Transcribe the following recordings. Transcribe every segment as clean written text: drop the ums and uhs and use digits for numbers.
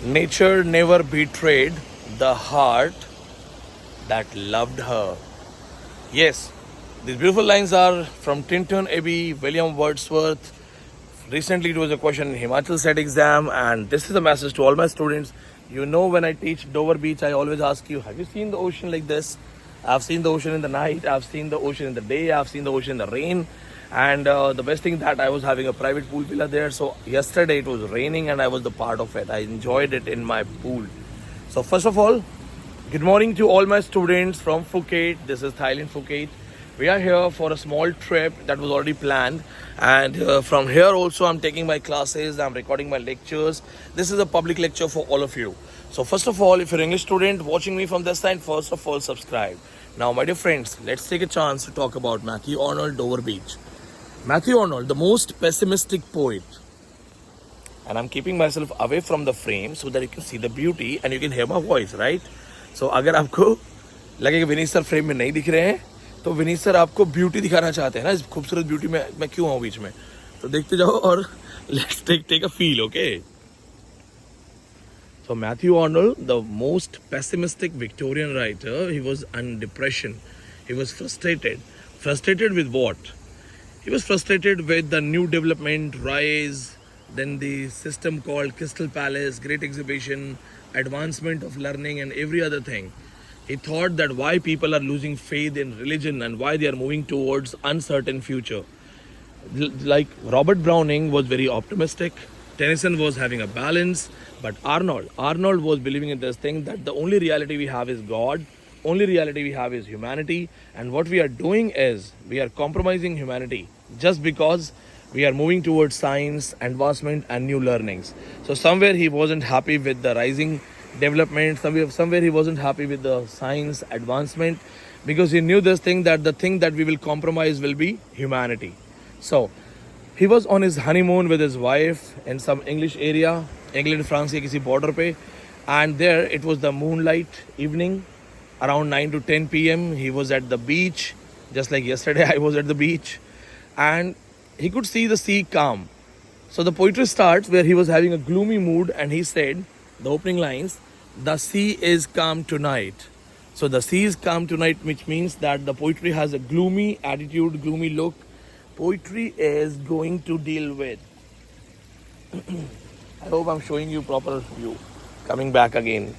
Nature never betrayed the heart that loved her. Yes, these beautiful lines are from Tintin Abbey, William Wordsworth. Recently, it was a question in Himachal Set exam, and this is a message to all my students. You know, when I teach Dover Beach, I always ask you, have you seen the ocean like this? I've seen the ocean in the night, I've seen the ocean in the day, I've seen the ocean in the rain. And the best thing that I was having a private pool villa there. So yesterday it was raining and I was the part of it. I enjoyed it in my pool. So first of all, good morning to all my students from Phuket. This is Thailand, Phuket. We are here for a small trip that was already planned, and from here also I'm taking my classes, I'm recording my lectures. This is a public lecture for all of you. So first of all, if you're an English student watching me from this side, first of all subscribe. Now my dear friends, let's take a chance to talk about Matthew Arnold, Dover Beach. Matthew Arnold, the most pessimistic poet. And I'm keeping myself away from the frame so that you can see the beauty and you can hear my voice, right? So अगर आपको लगे कि Vineet sir frame में नहीं दिख रहे हैं, तो विनीत सर आपको ब्यूटी दिखाना चाहते हैं ना, इस खूबसूरत ब्यूटी में मैं क्यों आऊँ बीच में. तो देखते जाओ और let's take a feel, okay. So Matthew Arnold, the most pessimistic Victorian writer, he was under depression. He was frustrated. Frustrated with what? He was frustrated with the new development, rise, then the system called Crystal Palace, great exhibition, advancement of learning and every other thing. He thought that why people are losing faith in religion and why they are moving towards uncertain future. Like Robert Browning was very optimistic, Tennyson was having a balance, but Arnold was believing in this thing that the only reality we have is God, only reality we have is humanity, and what we are doing is we are compromising humanity just because we are moving towards science, advancement and new learnings. So somewhere he wasn't happy with the rising development, somewhere he wasn't happy with the science advancement, because he knew this thing that the thing that we will compromise will be humanity. So he was on his honeymoon with his wife in some English area, England France के किसी border पे, and there it was the moonlight evening around 9 to 10 p.m. He was at the beach, just like yesterday I was at the beach, and he could see the sea calm. So the poetry starts where he was having a gloomy mood and he said, the opening lines, the sea is calm tonight. So the sea is calm tonight, which means that the poetry has a gloomy attitude, gloomy look. Poetry is going to deal with. I hope I'm showing you proper view. Coming back again.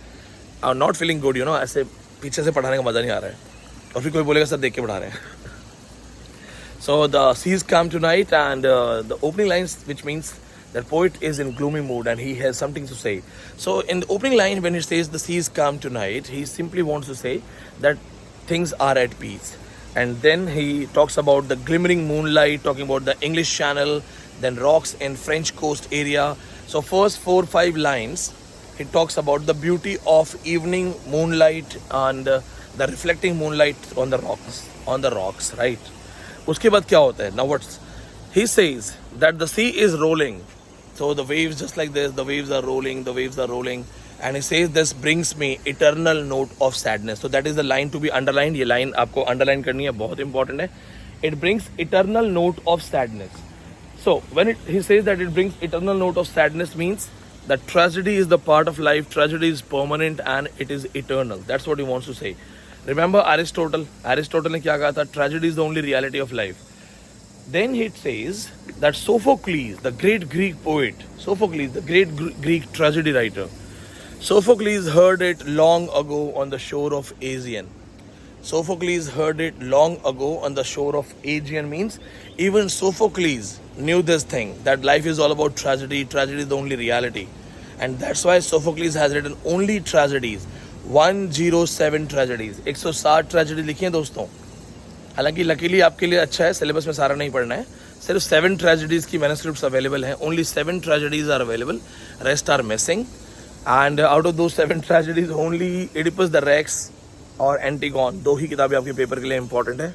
I'm not feeling good, ऐसे पीछे से पढ़ाने का मज़ा नहीं आ रहा है. और फिर कोई बोलेगा सर देख के पढ़ा रहे हैं. So the seas come tonight, and the opening lines, which means that poet is in gloomy mood and he has something to say. So in the opening line, when he says the seas come tonight, he simply wants to say that things are at peace. And then he talks about the glimmering moonlight, talking about the English Channel, then rocks in French coast area. So first 4-5 lines, he talks about the beauty of evening moonlight and the reflecting moonlight on the rocks, right? उसके बाद क्या होता है? Now what's he says that the sea is rolling. So the waves, just like this, the waves are rolling, and he says this brings me eternal note of sadness. So that is the line to be underlined. ये line आपको underline करनी है, बहुत important है. It brings eternal note of sadness. So when he says that it brings eternal note of sadness, means that tragedy is the part of life, tragedy is permanent and it is eternal. That's what he wants to say. Remember Aristotle ने क्या कहा था? Tragedy is the only reality of life. Then he says that Sophocles, the great Greek poet, Sophocles, the great Greek tragedy writer, Sophocles heard it long ago on the shore of Aegean. Sophocles heard it long ago on the shore of Aegean means even Sophocles knew this thing, that life is all about tragedy, tragedy is the only reality. And that's why Sophocles has written only tragedies, 107 tragedies. 107 tragedy लिखी हैं दोस्तों. हालांकि luckily आपके लिए अच्छा है, syllabus में सारा नहीं पढ़ना है, सिर्फ 7 ट्रेजेडीज की मैन्युस्क्रिप्ट्स अवेलेबल हैं. Only 7 tragedies are available, rest are missing. And out of दो 7 tragedies only Oedipus the Rex और एंटीगॉन, 2 ही किताबें आपके पेपर के लिए इंपॉर्टेंट है.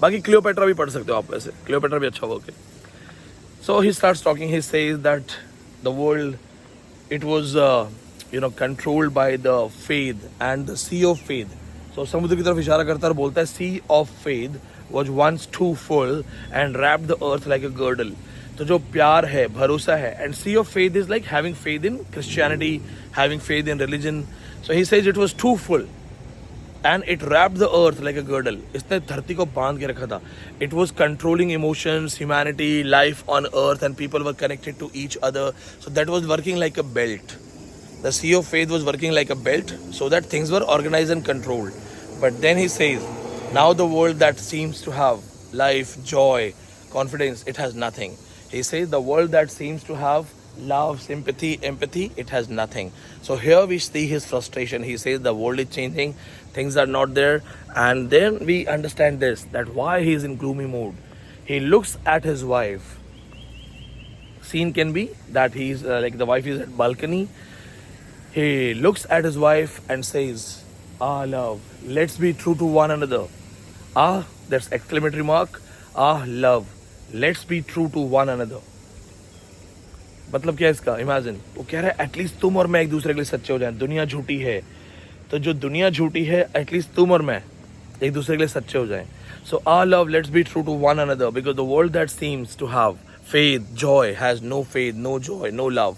बाकी क्लियोपेट्रा भी पढ़ सकते हो आप, वैसे क्लियोपेट्रा भी अच्छा वर्क है. So he starts talking, he says that the world it was controlled by the faith and the sea of faith. So समुद्र की तरफ इशारा करता है और बोलता है sea of faith was once too full and wrapped the earth like a girdle. तो जो प्यार है, भरोसा है, and sea of faith is like having faith in Christianity, having faith in religion. So he says it was too full and it wrapped the earth like a girdle. इसने धरती को बांध के रखा था. It was controlling emotions, humanity, life on earth, and people were connected to each other. So that was working like a belt. The sea of faith was working like a belt so that things were organized and controlled. But then he says, now the world that seems to have life, joy, confidence, it has nothing. He says the world that seems to have love, sympathy, empathy, it has nothing. So here we see his frustration. He says the world is changing, things are not there. And then we understand this, that why he is in gloomy mood. He looks at his wife. Scene can be that he's like the wife is at balcony. He looks at his wife and says, ah love, let's be true to one another. Ah, that's exclamatory mark. Ah love, let's be true to one another. मतलब क्या है इसका? Imagine, वो कह रहा है at least तुम और मैं एक दूसरे के लिए सच्चे हो जाएं. दुनिया झूठी है, तो जो दुनिया झूठी है एटलीस्ट तुम और मैं एक दूसरे के लिए सच्चे हो जाएं. So our love, let's be true to one another, because the world that seems to have faith, joy, has no faith, no joy, no love.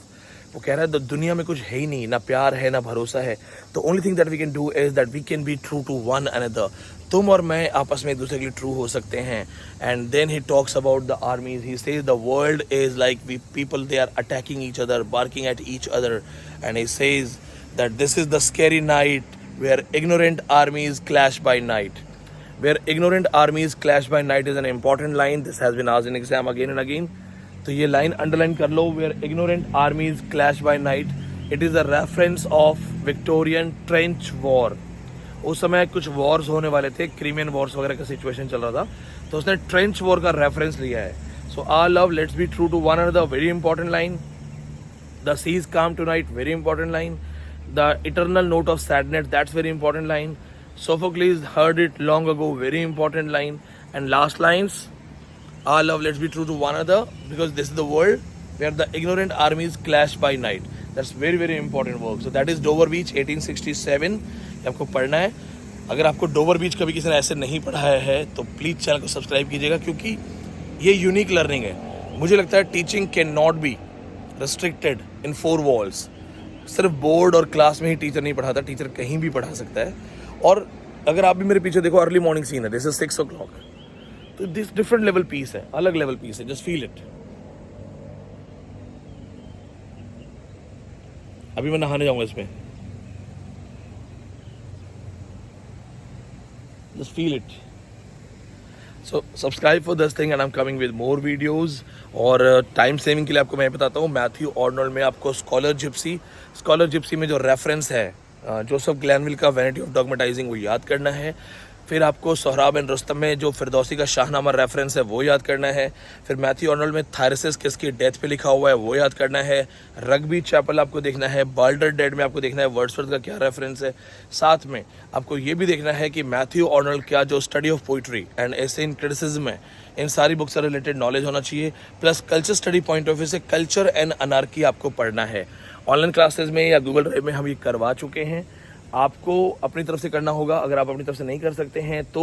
वो कह रहा है तो दुनिया में कुछ है ही नहीं, ना प्यार है, ना भरोसा है. The only thing that we can do is that we can be true to one another. तुम और मैं आपस में एक दूसरे के लिए ट्रू हो सकते हैं. And then he talks about the armies. He says the world is like we people, they are attacking each other, barking at each other. And he says that this is the scary night where ignorant armies clash by night. Where ignorant armies clash by night is an important line. This has been asked in exam again and again. तो ये line underline कर लो. Where ignorant armies clash by night. It is a reference of Victorian trench war. उस समय कुछ Wars होने वाले थे, Crimean Wars वगैरह का सिचुएशन चल रहा था, तो उसने ट्रेंच वॉर का रेफरेंस लिया है. So our love, let's be true to one another, very important line. The sea's calm tonight, very important line. The eternal note of sadness, that's very important line. Sophocles heard it long ago, very important line. And last lines, our love, let's be true to one another, because this is the world where the ignorant armies clash by night. That's very very important work. So that is Dover Beach 1867. ये आपको पढ़ना है. अगर आपको Dover बीच कभी किसी ने ऐसे नहीं पढ़ाया है तो प्लीज़ चैनल को सब्सक्राइब कीजिएगा, क्योंकि ये यूनिक लर्निंग है. मुझे लगता है teaching can not be restricted in 4 walls. सिर्फ बोर्ड और क्लास में ही टीचर नहीं पढ़ाता, टीचर कहीं भी पढ़ा सकता है. और अगर आप भी मेरे पीछे देखो, अर्ली मॉर्निंग सीन है, दिस इज 6 o'clock. तो दिस डिफरेंट लेवल पीस है, अलग लेवल पीस है. Just feel it. अभी मैं नहाने जाऊंगा इसमें. Just feel it. So subscribe for this thing and I am coming with more videos. और टाइम सेविंग के लिए आपको मैं बताता हूँ, मैथ्यू ऑर्नोल्ड में आपको स्कॉलर जिप्सी में जो रेफरेंस है जोसेफ ग्लैनविल का वैनिटी ऑफ डॉगमेटाइजिंग, वो याद करना है. फिर आपको सोहराब एंड रुस्तम में जो फिरदौसी का शाहनामा रेफरेंस है वो याद करना है. फिर मैथ्यू ऑर्नोल्ड में थायरसिस किसकी डेथ पे लिखा हुआ है वो याद करना है. रग्बी चैपल आपको देखना है. बाल्डर डेड में आपको देखना है वर्ड्सवर्थ का क्या रेफरेंस है. साथ में आपको ये भी देखना है कि मैथ्यू ऑर्नोल्ड का जो study of poetry and essay in criticism है, इन सारी बुक से रिलेटेड नॉलेज होना चाहिए. Plus culture study point of view से कल्चर एंड अनार्की आपको पढ़ना है. ऑनलाइन क्लासेस में या गूगल ड्राइव में हम ये करवा चुके हैं. आपको अपनी तरफ से करना होगा. अगर आप अपनी तरफ से नहीं कर सकते हैं तो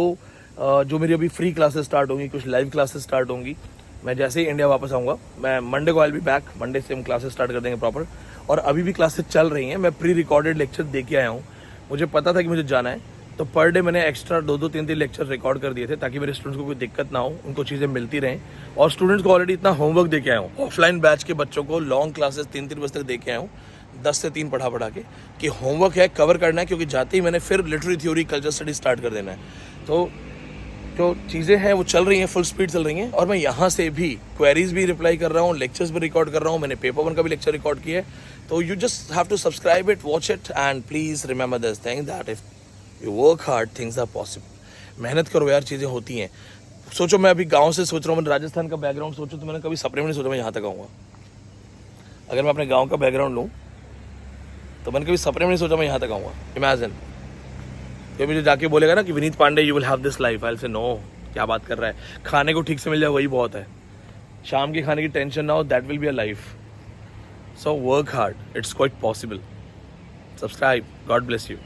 जो मेरी अभी फ्री क्लासेस स्टार्ट होंगी, कुछ लाइव क्लासेस स्टार्ट होंगी. मैं जैसे ही इंडिया वापस आऊँगा, मैं मंडे को I will be back. Monday से हम क्लासेस स्टार्ट कर देंगे प्रॉपर. और अभी भी क्लासेस चल रही हैं. मैं प्री रिकॉर्डेड लेक्चर दे के आया हूँ. मुझे पता था कि मुझे जाना है, तो पर डे मैंने एक्स्ट्रा 2-2, 3-3 लेक्चर रिकॉर्ड कर दिए थे, ताकि मेरे स्टूडेंट्स को कोई दिक्कत ना हो, उनको चीज़ें मिलती रहें. और स्टूडेंट्स को ऑलरेडी इतना होमवर्क दे के आया हूँ. ऑफलाइन बैच के बच्चों को लॉन्ग क्लासेस 3-3 बजे तक दे के आया हूँ, 10 से 3 पढ़ा के, कि होमवर्क है, कवर करना है. क्योंकि जाते ही मैंने फिर literary theory, culture study start कर देना है. तो जो चीज़ें हैं वो चल रही हैं, फुल स्पीड चल रही हैं. और मैं यहाँ से भी क्वेरीज भी रिप्लाई कर रहा हूँ, लेक्चर्स भी रिकॉर्ड कर रहा हूँ. मैंने पेपर 1 का भी लेक्चर रिकॉर्ड किया है. तो you just have to subscribe it, watch it, and please remember this thing that if you work hard things are possible. मेहनत करो यार, चीज़ें होती हैं. सोचो मैं अभी गाँव से सोच रहा हूँ, मैंने राजस्थान का बैकग्राउंड सोचो, तो मैंने कभी सपने में नहीं सोचा मैं यहाँ तक आऊँगा. अगर मैं अपने गाँव का बैकग्राउंड लूँ तो मैंने कभी सपने में नहीं सोचा मैं यहाँ तक आऊँगा. इमेजिन. कोई मुझे जाके बोलेगा ना कि Vineet Pandey you will have this life, I will say no, क्या बात कर रहा है. खाने को ठीक से मिल जाए वही बहुत है. शाम के खाने की टेंशन ना हो, that will be a life. So work hard, it's quite possible. Subscribe. God bless you.